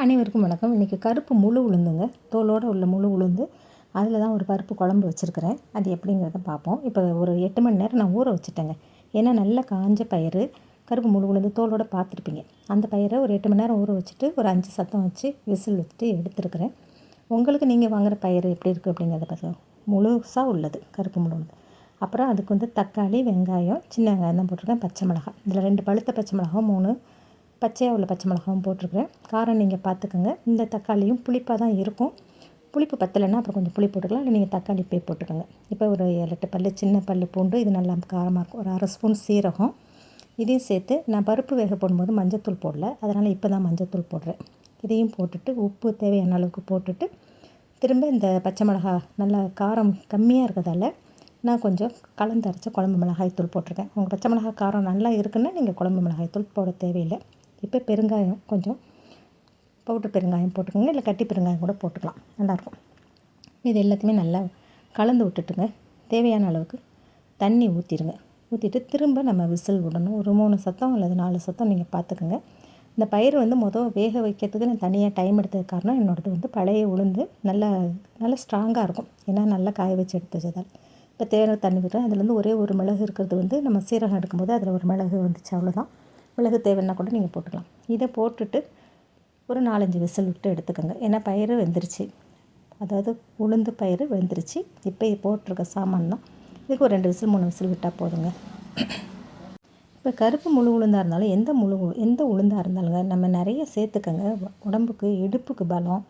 அனைவருக்கும் வணக்கம். இன்றைக்கி கருப்பு முழு உளுந்துங்க, தோலோடு உள்ள முழு உளுந்து. அதில் தான் ஒரு பருப்பு குழம்பு வச்சுருக்கிறேன். அது எப்படிங்கிறத பார்ப்போம். இப்போ ஒரு 8 மணி நேரம் நான் ஊற வச்சுட்டேங்க. ஏன்னா நல்லா காஞ்ச பயிறு, கருப்பு முழு உளுந்து தோலோடு பார்த்துருப்பீங்க. அந்த பயிரை ஒரு 8 மணி நேரம் ஊற வச்சுட்டு ஒரு 5 சத்தம் வச்சு விசில் வச்சுட்டு எடுத்துருக்கிறேன். உங்களுக்கு நீங்கள் வாங்குகிற பயிறு எப்படி இருக்குது அப்படிங்கிறத பார்த்து முழுசாக உள்ளது கருப்பு முழு உளுந்து. அப்புறம் அதுக்கு வந்து தக்காளி, வெங்காயம், சின்ன வெங்காயம் தான் போட்டிருக்கேன். பச்சை மிளகாய், இதில் 2 பழுத்த பச்சை மிளகாய், 3 பச்சையாக உள்ள பச்சை மிளகாவும் போட்டிருக்கிறேன். காரம் நீங்கள் பார்த்துக்கோங்க. இந்த தக்காளியும் புளிப்பாக தான் இருக்கும். புளிப்பு பத்தலைன்னா அப்புறம் கொஞ்சம் புளி போட்டுக்கலாம், இல்லை நீங்கள் தக்காளி போட்டுக்கோங்க. இப்போ ஒரு 7-8 பல் சின்ன பல் பூண்டு, இது நல்லா காரமாக இருக்கும். ஒரு 1/2 ஸ்பூன் சீரகம், இதையும் சேர்த்து நான் பருப்பு வேக போடும்போது மஞ்சத்தூள் போடல, அதனால் இப்போ தான் மஞ்சத்தூள் போடுறேன். இதையும் போட்டுட்டு உப்பு தேவையான அளவுக்கு போட்டுட்டு திரும்ப இந்த பச்சை மிளகா நல்லா காரம் கம்மியாக இருக்கிறதால நான் கொஞ்சம் கலந்தரைச்ச குழம்பு மிளகாய் தூள் போட்டிருக்கேன். உங்கள் பச்சை மிளகாய் காரம் நல்லா இருக்குன்னா நீங்கள் குழம்பு மிளகாய் தூள் போட தேவையில்லை. இப்போ பெருங்காயம், கொஞ்சம் பவுட்ரு பெருங்காயம் போட்டுக்கோங்க, இல்லை கட்டி பெருங்காயம் கூட போட்டுக்கலாம், நல்லாயிருக்கும். இது எல்லாத்தையுமே நல்லா கலந்து விட்டுட்டுங்க, தேவையான அளவுக்கு தண்ணி ஊற்றிடுங்க. ஊற்றிட்டு திரும்ப நம்ம விசில் விடணும். ஒரு 3 சத்தம் அல்லது 4 சத்தம் நீங்கள் பார்த்துக்குங்க. இந்த பயிர் வந்து வேக வைக்கிறதுக்கு நான் தனியாக டைம் எடுத்தது காரணம், என்னோடது வந்து பழைய உளுந்து நல்லா ஸ்ட்ராங்காக இருக்கும். ஏன்னா நல்லா காய வச்சு எடுத்து வச்சதால். இப்போ தேவையான தண்ணி விட்டுறேன். அதுலேருந்து ஒரே ஒரு மிளகு இருக்கிறது வந்து நம்ம சீரகம் எடுக்கும்போது அதில் ஒரு மிளகு வந்துச்சு, அவ்வளோதான். மிளகு தேவைன்னா கூட நீங்கள் போட்டுக்கலாம். இதை போட்டுட்டு ஒரு 4-5 விசில் விட்டு எடுத்துக்கோங்க. ஏன்னா பயிறு வெந்துருச்சு, அதாவது உளுந்து பயிறு வெந்துருச்சு. இப்போ போட்டிருக்க சாமான் தான். இதுக்கு ஒரு 2 விசில் 3 விசில் விட்டால் போதுங்க. இப்போ கருப்பு முழு உளுந்தாக இருந்தாலும் எந்த உளுந்தாக இருந்தாலுங்க நம்ம நிறைய சேர்த்துக்கங்க. உடம்புக்கு இடுப்புக்கு பலம்,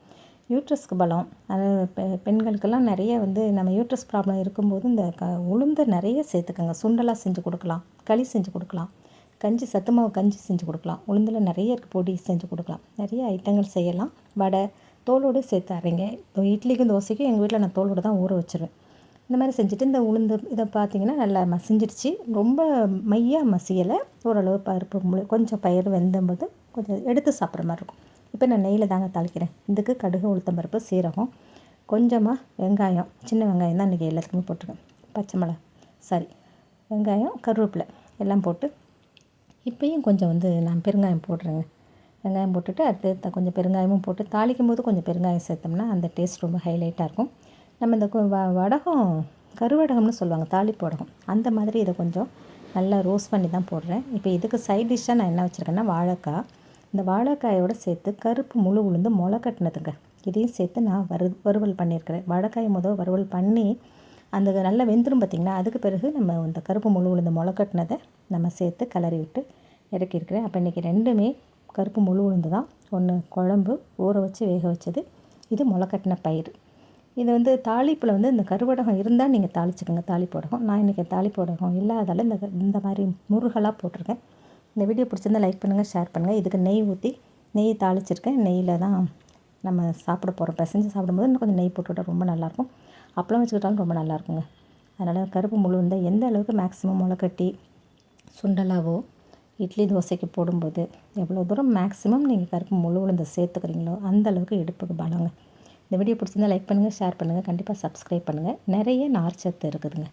யூட்ரஸ்க்கு பலம். அதாவது பெண்களுக்கெல்லாம் நிறைய வந்து நம்ம யூட்ரஸ் ப்ராப்ளம் இருக்கும்போது இந்த உளுந்தை நிறைய சேர்த்துக்கங்க. சுண்டலாக செஞ்சு கொடுக்கலாம், களி செஞ்சு கொடுக்கலாம், கஞ்சி, சத்து மாவு கஞ்சி செஞ்சு கொடுக்கலாம். உளுந்தில் நிறைய இருக்குது, பொடி செஞ்சு கொடுக்கலாம், நிறைய ஐட்டங்கள் செய்யலாம். வடை தோலோடு சேர்த்து அரைங்க. இப்போ இட்லிக்கும் தோசைக்கும் எங்கள் வீட்டில் நான் தோலோடு தான் ஊற வச்சுருவேன். இந்த மாதிரி செஞ்சுட்டு இந்த உளுந்து இதை பார்த்திங்கன்னா நல்லா மசிஞ்சிடுச்சு. ரொம்ப மையாக மசியலை, ஓரளவு பருப்பு கொஞ்சம் பயிர் வெந்தம்போது கொஞ்சம் எடுத்து சாப்பிட்ற மாதிரி இருக்கும். இப்போ நான் நெய்யில் தாங்க தாளிக்கிறேன். இதுக்கு கடுகு, உளுத்தம் பருப்பு, சீரகம், கொஞ்சமாக வெங்காயம், சின்ன வெங்காயம் தான் இன்றைக்கி எல்லாத்துக்குமே போட்டிருக்கேன். வெங்காயம், கருவேப்பிலை எல்லாம் போட்டு இப்போயும் கொஞ்சம் வந்து நான் பெருங்காயம் போடுறேங்க. வெங்காயம் போட்டுட்டு அடுத்து கொஞ்சம் பெருங்காயமும் போட்டு தாளிக்கும் போது கொஞ்சம் பெருங்காயம் சேர்த்தோம்னா அந்த டேஸ்ட் ரொம்ப ஹைலைட்டாக இருக்கும். நம்ம இந்த வடகம், கருவடகம்னு சொல்லுவாங்க, தாளிப்பு வடகம், அந்த மாதிரி இதை கொஞ்சம் நல்லா ரோஸ்ட் பண்ணி தான் போடுறேன். இப்போ இதுக்கு சைட் டிஷ்ஷாக நான் என்ன வச்சுருக்கேன்னா வாழைக்காய். இந்த வாழைக்காயோடு சேர்த்து கருப்பு முழு உளுந்து முளை கட்டினதுங்க, இதையும் சேர்த்து நான் வறுவல் பண்ணியிருக்கிறேன். வாழைக்காயை வறுவல் பண்ணி அந்த நல்லா வெந்துடும் பார்த்திங்கன்னா, அதுக்கு பிறகு நம்ம இந்த கருப்பு முழு உளுந்து முளை கட்டினதை நம்ம சேர்த்து கிளறி விட்டு இறக்கியிருக்கிறேன். அப்போ இன்றைக்கி 2மே கருப்பு முழு உளுந்து தான். ஒன்று குழம்பு ஊற வச்சு வேக வச்சது, இது முளைக்கட்டின பயிர். இது வந்து தாளிப்பில் வந்து இந்த கருவடகம் இருந்தால் நீங்கள் தாளிச்சுக்கோங்க, தாளிப்படகம். நான் இன்றைக்கி தாளிப்படகம் இல்லாதால இந்த மாதிரி முருகலாக போட்டிருக்கேன். இந்த வீடியோ பிடிச்சிருந்தால் லைக் பண்ணுங்கள், ஷேர் பண்ணுங்கள். இதுக்கு நெய் தாளிச்சிருக்கேன். நெய்யில் தான் நம்ம சாப்பிட போகிறோம். பிசைஞ்சு சாப்பிடும்போது இன்னும் கொஞ்சம் நெய் போட்டுவிட்டால் ரொம்ப நல்லாயிருக்கும். அப்பளம் வச்சுக்கிட்டாலும் ரொம்ப நல்லாயிருக்குங்க. அதனால் கருப்பு முழு உளுந்தை எந்த அளவுக்கு மேக்ஸிமம் முளைக்கட்டி சுண்டலாவோ இட்லி தோசைக்கு போடும்போது எவ்வளோ தூரம் மேக்ஸிமம் நீங்கள் கருப்பு முழு உளுந்தை சேர்த்துக்கிறீங்களோ அந்த அளவுக்கு இடுப்புக்கு பலங்க. இந்த வீடியோ பிடிச்சிருந்தால் லைக் பண்ணுங்கள், ஷேர் பண்ணுங்கள், கண்டிப்பாக சப்ஸ்கிரைப் பண்ணுங்கள். நிறைய நார்ச்சத்து இருக்குதுங்க.